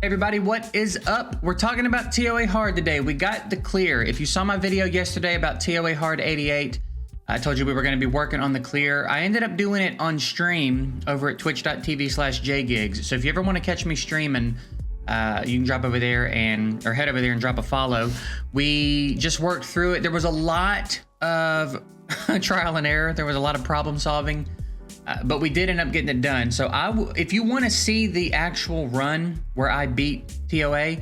Everybody, what is up? We're talking about TOA hard today. We got the clear. If you saw my video yesterday about TOA hard 88, I told you we were going to be working on the clear. I ended up doing it on stream over at twitch.tv/jgigs. So if you ever want to catch me streaming, you can drop over there or head over there and drop a follow. We just worked through it. There was a lot of trial and error. There was a lot of problem solving. But we did end up getting it done. So if you want to see the actual run where I beat TOA,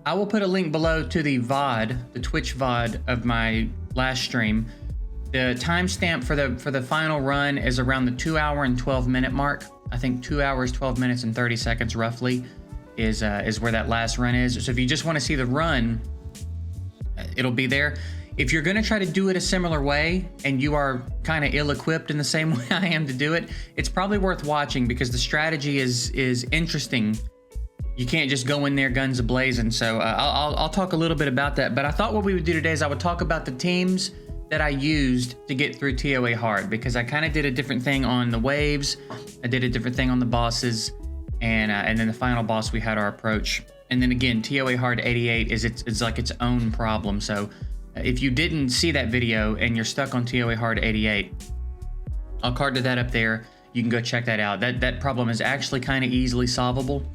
I will put a link below to the VOD, the Twitch VOD of my last stream. The timestamp for the final run is around the 2 hour and 12 minute mark. I think 2 hours, 12 minutes and 30 seconds roughly is where that last run is. So if you just want to see the run, it'll be there. If you're going to try to do it a similar way and you are kind of ill-equipped in the same way I am to do it, it's probably worth watching because the strategy is interesting. You can't just go in there guns a-blazing. So I'll talk a little bit about that. But I thought what we would do today is I would talk about the teams that I used to get through TOA hard, because I kind of did a different thing on the waves. I did a different thing on the bosses. And then the final boss, we had our approach. And then again, TOA hard 88 is like its own problem. So if you didn't see that video and you're stuck on TOA hard 88, I'll card that up there. You can go check that out. That problem is actually kind of easily solvable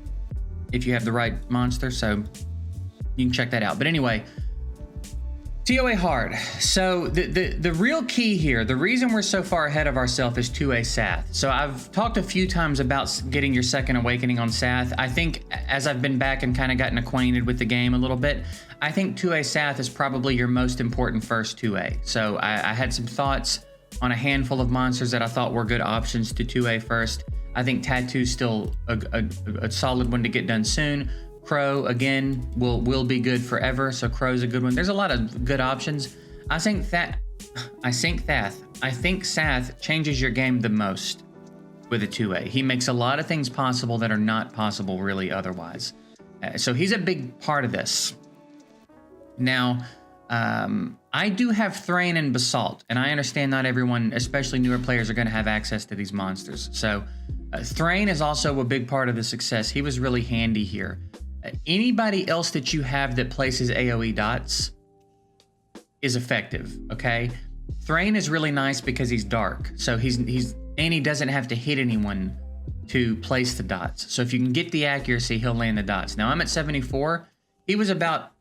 if you have the right monster, so you can check that out. But anyway, TOA hard. So the real key here, the reason we're so far ahead of ourselves is 2A Sath. So I've talked a few times about getting your second awakening on Sath. I think as I've been back and kind of gotten acquainted with the game a little bit, I think 2A Sath is probably your most important first 2A. So I had some thoughts on a handful of monsters that I thought were good options to 2A first. I think Tattoo's still a solid one to get done soon. Crow, again, will be good forever, so Crow's a good one. There's a lot of good options. I think Sath changes your game the most with a 2A. He makes a lot of things possible that are not possible really otherwise. So he's a big part of this. Now, I do have Thrain and Basalt, and I understand not everyone, especially newer players, are going to have access to these monsters. So Thrain is also a big part of the success. He was really handy here. Anybody else that you have that places AoE dots is effective, okay? Thrain is really nice because he's dark, so he doesn't have to hit anyone to place the dots. So if you can get the accuracy, he'll land the dots. Now I'm at 74. He was about,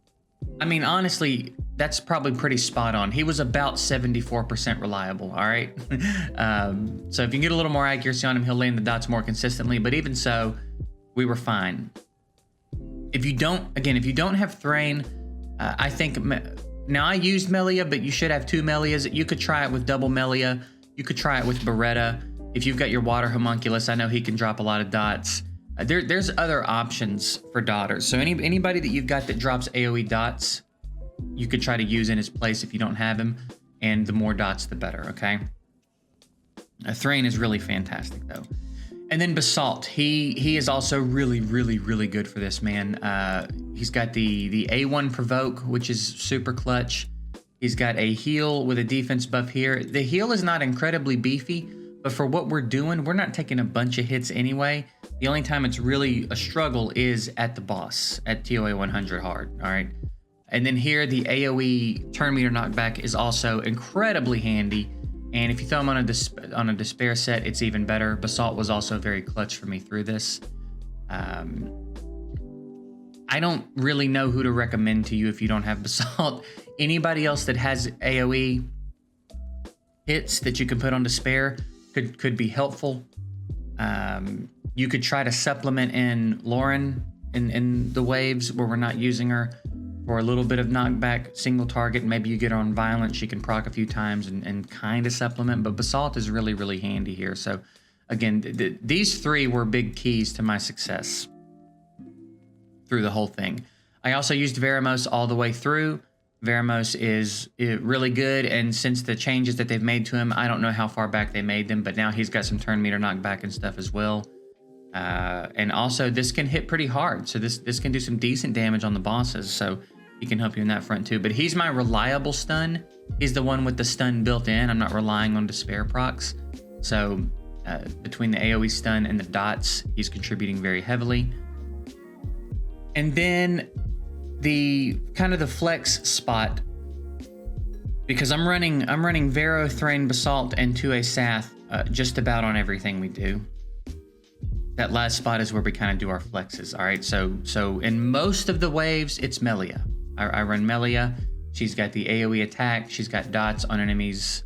I mean, honestly, that's probably pretty spot on. He was about 74% reliable, all right? So if you can get a little more accuracy on him, he'll land the dots more consistently, but even so, we were fine. If you don't have Thrain, I think, now I used Melia, but you should have two Melias. You could try it with double Melia. You could try it with Beretta. If you've got your water homunculus, I know he can drop a lot of dots. There's other options for daughters. So anybody that you've got that drops AoE dots, you could try to use in his place if you don't have him. And the more dots, the better, okay? Thrain is really fantastic, though. And then Basalt, he is also really, really, really good for this, man. He's got the A1 provoke, which is super clutch. He's got a heal with a defense buff here. The heal is not incredibly beefy, but for what we're doing, we're not taking a bunch of hits anyway. The only time it's really a struggle is at the boss, at TOA 100 hard, all right? And then here, the AoE turn meter knockback is also incredibly handy. And if you throw him on a despair set, it's even better. Basalt was also very clutch for me through this. I don't really know who to recommend to you if you don't have Basalt. Anybody else that has AoE hits that you can put on despair could be helpful. You could try to supplement in Lauren in the waves where we're not using her for a little bit of knockback, single target. Maybe you get her on violent, she can proc a few times and kind of supplement, but Basalt is really, really handy here. So again, these three were big keys to my success through the whole thing. I also used Veramos all the way through. Veramos is really good, and since the changes that they've made to him, I don't know how far back they made them, but now he's got some turn meter knockback and stuff as well. And also this can hit pretty hard, so this can do some decent damage on the bosses, so he can help you in that front too. But he's my reliable stun. He's the one with the stun built in. I'm not relying on despair procs. So between the AoE stun and the dots, he's contributing very heavily. And then the kind of the flex spot, because I'm running Vero, Thrain, Basalt, and TOA Sath just about on everything we do. That last spot is where we kind of do our flexes. All right, so in most of the waves, it's Melia. I run Melia. She's got the AoE attack. She's got dots on enemies.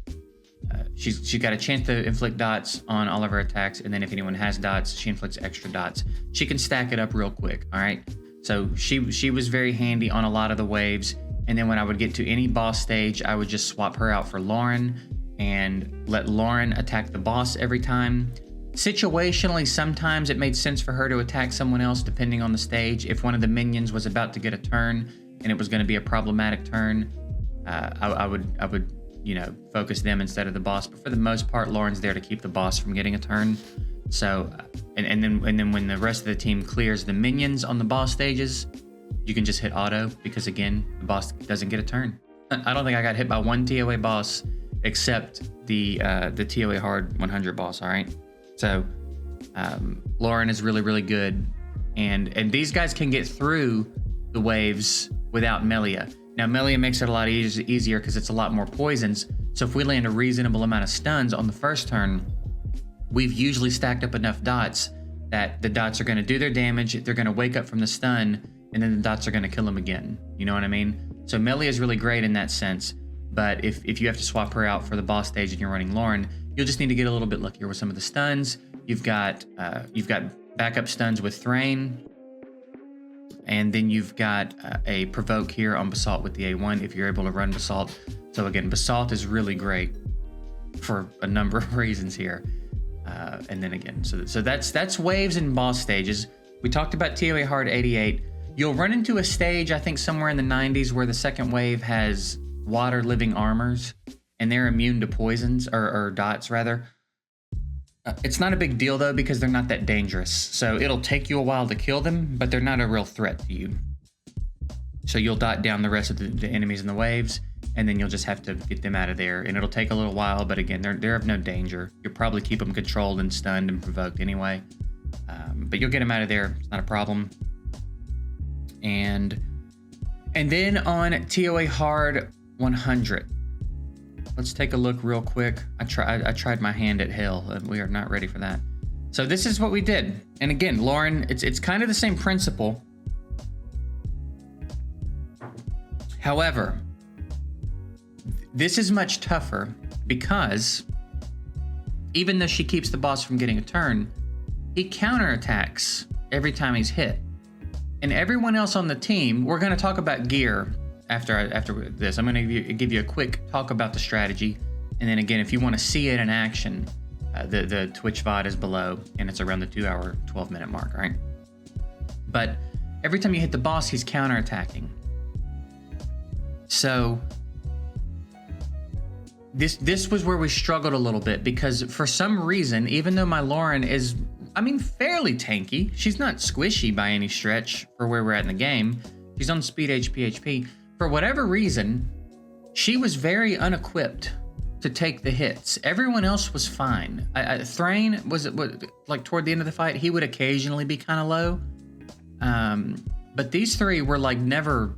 She's got a chance to inflict dots on all of her attacks, and then if anyone has dots, she inflicts extra dots. She can stack it up real quick. All right, so she was very handy on a lot of the waves. And then when I would get to any boss stage, I would just swap her out for Lauren and let Lauren attack the boss every time. Situationally, sometimes it made sense for her to attack someone else depending on the stage. If one of the minions was about to get a turn and it was going to be a problematic turn, I would focus them instead of the boss. But for the most part, Lauren's there to keep the boss from getting a turn. So, and then when the rest of the team clears the minions on the boss stages, you can just hit auto because again, the boss doesn't get a turn. I don't think I got hit by one TOA boss except the TOA hard 100 boss. All right, so Lauren is really, really good, and these guys can get through the waves without Melia. Now Melia makes it a lot easier because it's a lot more poisons. So if we land a reasonable amount of stuns on the first turn, we've usually stacked up enough dots that the dots are going to do their damage. They're going to wake up from the stun, and then the dots are going to kill them again. You know what I mean? So Melia is really great in that sense. But if you have to swap her out for the boss stage and you're running Lauren, you'll just need to get a little bit luckier with some of the stuns. You've got backup stuns with Thrain, and then you've got a provoke here on Basalt with the A1 if you're able to run Basalt. So again, Basalt is really great for a number of reasons here. And then again, so that's waves and boss stages. We talked about TOA hard 88. You'll run into a stage, I think somewhere in the 90s, where the second wave has water living armors and they're immune to poisons or dots rather. It's not a big deal though, because they're not that dangerous. So it'll take you a while to kill them, but they're not a real threat to you. So you'll dot down the rest of the enemies in the waves, and then you'll just have to get them out of there. And it'll take a little while, but again, they're of no danger. You'll probably keep them controlled and stunned and provoked anyway. But you'll get them out of there. It's not a problem. And then on TOA hard 100, let's take a look real quick. I tried my hand at hell, and we are not ready for that. So this is what we did. And again, Lauren, it's kind of the same principle. However, this is much tougher because even though she keeps the boss from getting a turn, he counterattacks every time he's hit. And everyone else on the team, we're going to talk about gear after this. I'm going to give you a quick talk about the strategy. And then again, if you want to see it in action, the Twitch VOD is below, and it's around the 2-hour, 12-minute mark, right? But every time you hit the boss, he's counterattacking. So this was where we struggled a little bit, because for some reason, even though my Lauren is, fairly tanky, she's not squishy by any stretch for where we're at in the game. She's on speed HP. For whatever reason, she was very unequipped to take the hits. Everyone else was fine. Thrain was like toward the end of the fight, he would occasionally be kind of low. But these three were like never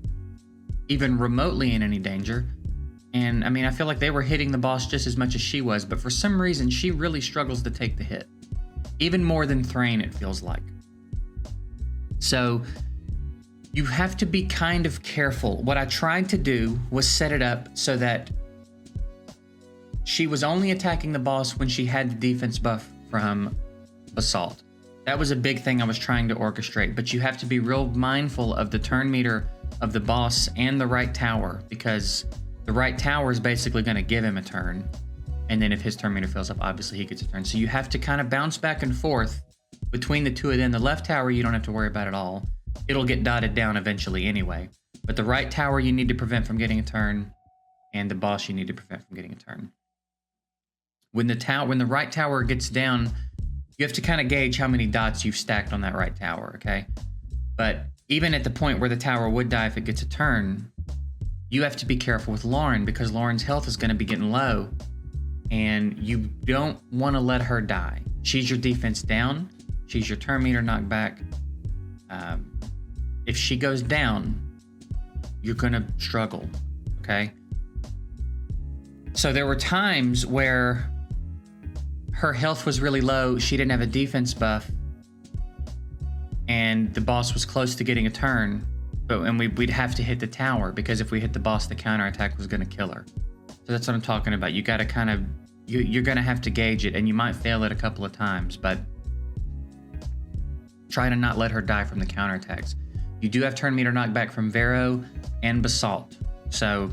even remotely in any danger. And I feel like they were hitting the boss just as much as she was, but for some reason, she really struggles to take the hit. Even more than Thrain, it feels like. So you have to be kind of careful. What I tried to do was set it up so that she was only attacking the boss when she had the defense buff from Basalt. That was a big thing I was trying to orchestrate, but you have to be real mindful of the turn meter of the boss and the right tower, because the right tower is basically going to give him a turn. And then if his turn meter fills up, obviously he gets a turn. So you have to kind of bounce back and forth between the two of them. The left tower, you don't have to worry about at all. It'll get dotted down eventually anyway. But the right tower, you need to prevent from getting a turn. And the boss, you need to prevent from getting a turn. When the right tower gets down, you have to kind of gauge how many dots you've stacked on that right tower, okay? But even at the point where the tower would die if it gets a turn, you have to be careful with Lauren, because Lauren's health is going to be getting low. And you don't want to let her die. She's your defense down. She's your turn meter knockback. if she goes down, you're gonna struggle, okay? So there were times where her health was really low, she didn't have a defense buff, and the boss was close to getting a turn, and we'd have to hit the tower, because if we hit the boss, the counterattack was gonna kill her. So that's what I'm talking about. You gotta kind of, you're gonna have to gauge it, and you might fail it a couple of times, but try to not let her die from the counterattacks. You do have turn meter knockback from Vero and Basalt, so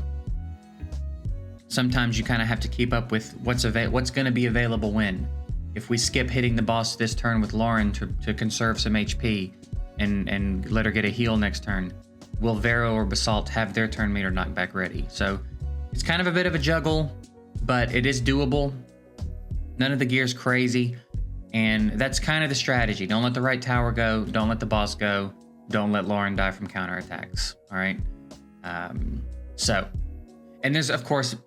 sometimes you kind of have to keep up with what's going to be available when. If we skip hitting the boss this turn with Lauren to conserve some HP and let her get a heal next turn, will Vero or Basalt have their turn meter knockback ready? So it's kind of a bit of a juggle, but it is doable. None of the gear's crazy, and that's kind of the strategy. Don't let the right tower go. Don't let the boss go. Don't let Lauren die from counterattacks. All right. And there's of course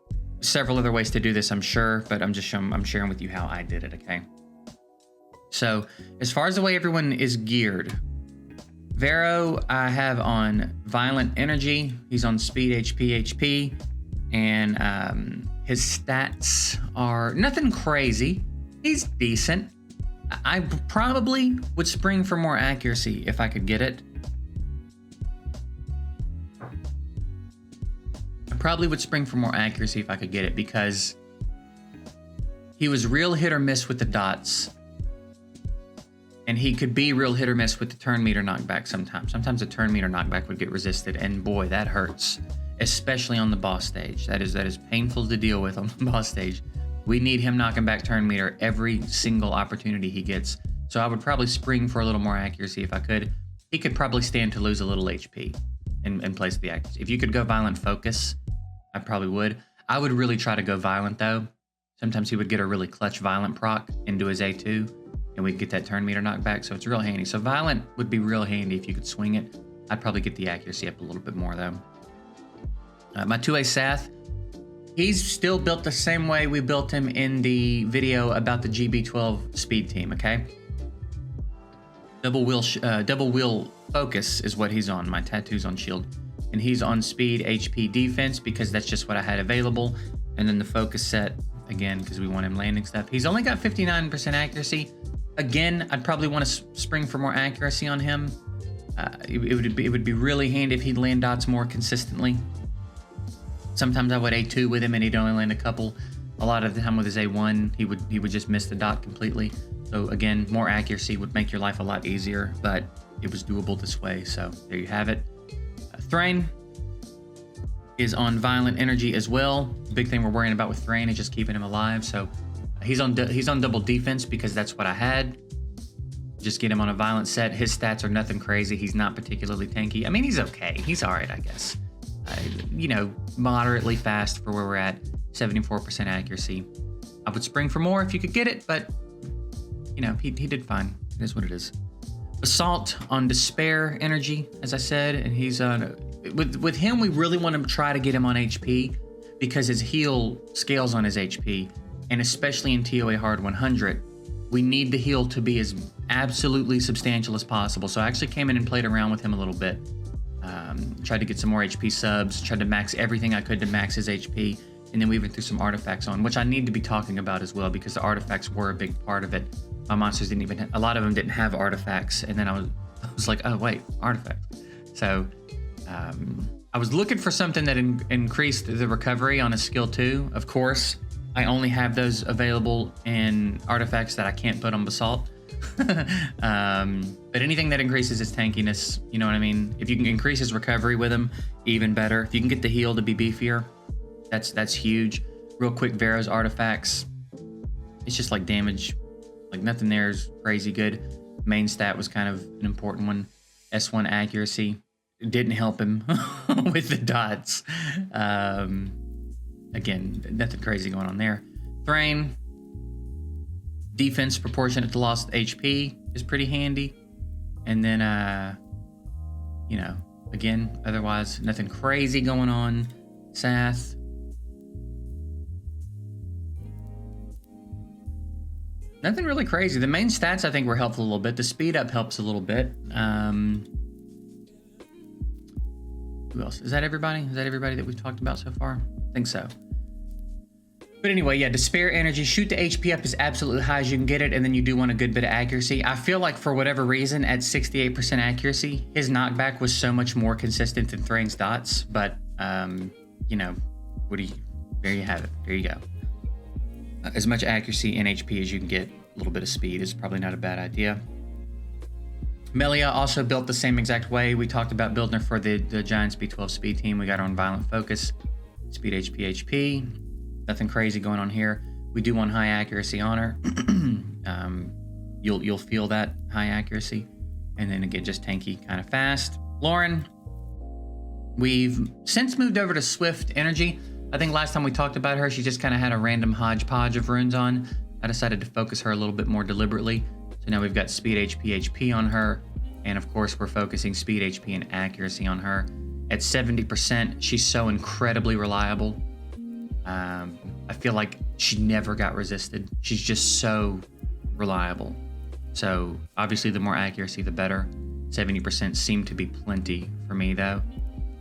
several other ways to do this, I'm sure, but I'm sharing with you how I did it. Okay. So as far as the way everyone is geared, Vero I have on Violent Energy. He's on Speed HP, and his stats are nothing crazy. He's decent. I probably would spring for more accuracy if I could get it. Because he was real hit or miss with the dots, and he could be real hit or miss with the turn meter knockback sometimes. Sometimes the turn meter knockback would get resisted, and boy, that hurts, especially on the boss stage. That is painful to deal with on the boss stage. We need him knocking back turn meter every single opportunity he gets. So I would probably spring for a little more accuracy if I could. He could probably stand to lose a little HP in place of the accuracy. If you could go Violent Focus, I probably would. I would really try to go Violent though. Sometimes he would get a really clutch Violent proc into his A2, and we'd get that turn meter knockback, so it's real handy. So Violent would be real handy if you could swing it. I'd probably get the accuracy up a little bit more though. My 2A Sath, he's still built the same way we built him in the video about the GB12 speed team, okay? Double wheel focus is what he's on. My tattoo's on shield. And he's on speed, HP, defense, because that's just what I had available. And then the focus set, again, because we want him landing stuff. He's only got 59% accuracy. Again, I'd probably want to spring for more accuracy on him. It would be really handy if he'd land dots more consistently. Sometimes I would A2 with him and he'd only land a couple. A lot of the time with his A1, he would just miss the dot completely. So again, more accuracy would make your life a lot easier, but it was doable this way. So there you have it. Thrain is on Violent Energy as well. The big thing we're worrying about with Thrain is just keeping him alive. So he's on double defense because that's what I had. Just get him on a Violent set. His stats are nothing crazy. He's not particularly tanky. I mean, he's okay. He's all right, I guess. Moderately fast for where we're at. 74% accuracy. I would spring for more if you could get it, but he did fine. It is what it is. Assault on Despair Energy, as I said, and he's on. With him, we really want to try to get him on HP because his heal scales on his HP, and especially in TOA Hard 100, we need the heal to be as absolutely substantial as possible. So I actually came in and played around with him a little bit. Tried to get some more HP subs, tried to max everything I could to max his HP, and then we even threw some artifacts on, which I need to be talking about as well because the artifacts were a big part of it. My monsters didn't even, a lot of them didn't have artifacts, and then I was like, oh wait, artifacts. So I was looking for something that increased the recovery on a skill 2. Of course, I only have those available in artifacts that I can't put on Basalt. But anything that increases his tankiness, you know what I mean? If you can increase his recovery with him, even better. If you can get the heal to be beefier, that's huge. Real quick, Vero's artifacts, it's just like damage. Like nothing there is crazy good. Main stat was kind of an important one. S1 accuracy. It didn't help him with the dots. Again, nothing crazy going on there. Thrain. Defense proportionate to lost HP is pretty handy. And then, again, otherwise, nothing crazy going on. Sath. Nothing really crazy. The main stats, I think, were helpful a little bit. The speed up helps a little bit. Who else? Is that everybody? Is that everybody that we've talked about so far? I think so. But anyway, yeah, Despair Energy, shoot the HP up as absolutely high as you can get it, and then you do want a good bit of accuracy. I feel like for whatever reason, at 68% accuracy, his knockback was so much more consistent than Thrain's dots, but, you know, there you have it. There you go. As much accuracy and HP as you can get, a little bit of speed is probably not a bad idea. Melia also built the same exact way. We talked about building her for the Giants B12 speed team. We got her on Violent Focus, speed HP. Nothing crazy going on here. We do want high accuracy on her. You'll feel that high accuracy. And then again, just tanky, kind of fast. Lauren, we've since moved over to Swift Energy. I think last time we talked about her, she just kind of had a random hodgepodge of runes on. I decided to focus her a little bit more deliberately. So now we've got speed HP on her. And of course, we're focusing speed HP and accuracy on her. At 70%, she's so incredibly reliable. I feel like she never got resisted. She's just so reliable. So obviously the more accuracy, the better. 70% seemed to be plenty for me though.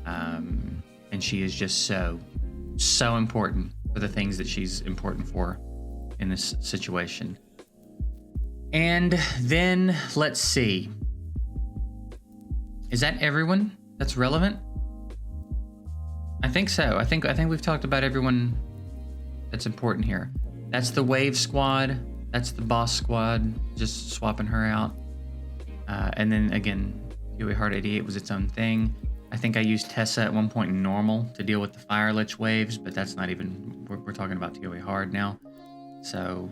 And she is just so important for the things that she's important for in this situation. And then let's see. Is that everyone that's relevant? I think so. I think we've talked about everyone that's important here. That's the Wave Squad. That's the Boss Squad. Just swapping her out. And then again, TOA Hard 88 was its own thing. I think I used Tessa at one point in normal to deal with the Fire Lich waves, but that's not even. We're talking about TOA Hard now. So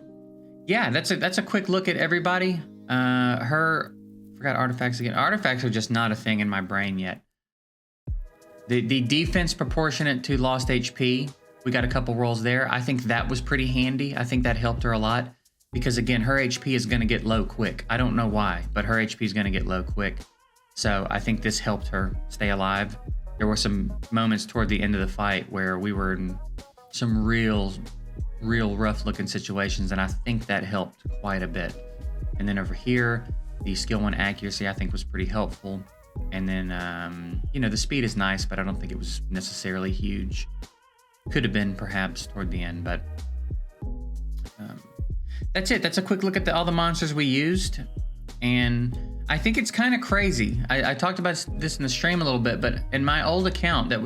yeah, that's a quick look at everybody. Forgot artifacts again. Artifacts are just not a thing in my brain yet. The defense proportionate to lost HP, we got a couple rolls there. I think that was pretty handy. I think that helped her a lot because again, her HP is going to get low quick. I don't know why, but her HP is going to get low quick. So I think this helped her stay alive. There were some moments toward the end of the fight where we were in some real rough looking situations, and I think that helped quite a bit. And then over here, the skill 1 accuracy I think was pretty helpful. And then, you know, the speed is nice, but I don't think it was necessarily huge. Could have been perhaps toward the end, but that's it. That's a quick look at all the monsters we used. And I think it's kind of crazy. I talked about this in the stream a little bit, but in my old account that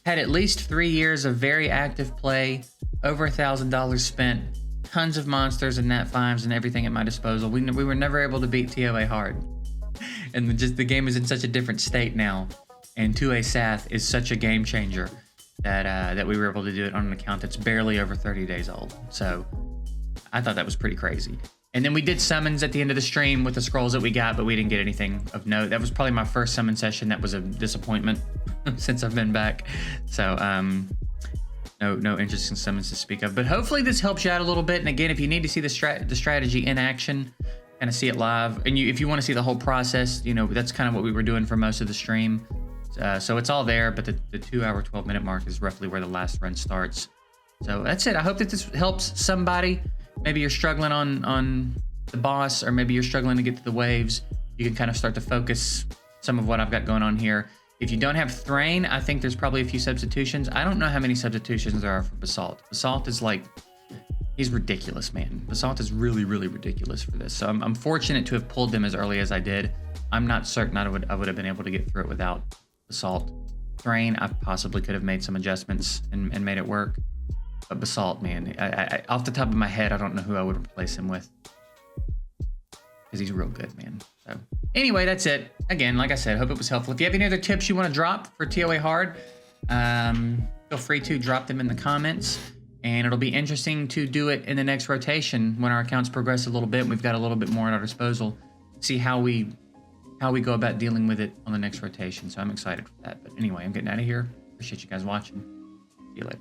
had at least 3 years of very active play, over $1,000 spent, tons of monsters and nat 5s and everything at my disposal. We were never able to beat TOA hard. And just the game is in such a different state now. And 2A Sath is such a game changer that we were able to do it on an account that's barely over 30 days old. So I thought that was pretty crazy. And then we did summons at the end of the stream with the scrolls that we got, but we didn't get anything of note. That was probably my first summon session. That was a disappointment since I've been back. So no interesting summons to speak of. But hopefully this helps you out a little bit. And again, if you need to see the strategy in action, kind of see it live, and if you want to see the whole process, you know, that's kind of what we were doing for most of the stream. So it's all there, but the 2 hour, 12-minute mark is roughly where the last run starts. So that's it. I hope that this helps somebody. Maybe you're struggling on the boss, or maybe you're struggling to get to the waves. You can kind of start to focus some of what I've got going on here. If you don't have Thrain, I think there's probably a few substitutions. I don't know how many substitutions there are for Basalt. Basalt is like, he's ridiculous, man. Basalt is really, really ridiculous for this. So I'm fortunate to have pulled them as early as I did. I'm not certain I would have been able to get through it without Basalt. Thrain, I possibly could have made some adjustments and made it work. But Basalt, man, I off the top of my head, I don't know who I would replace him with. Because he's real good, man. So anyway, that's it. Again, like I said, hope it was helpful. If you have any other tips you want to drop for TOA Hard, feel free to drop them in the comments. And it'll be interesting to do it in the next rotation when our accounts progress a little bit and we've got a little bit more at our disposal. See how we go about dealing with it on the next rotation. So I'm excited for that. But anyway, I'm getting out of here. Appreciate you guys watching. See you later.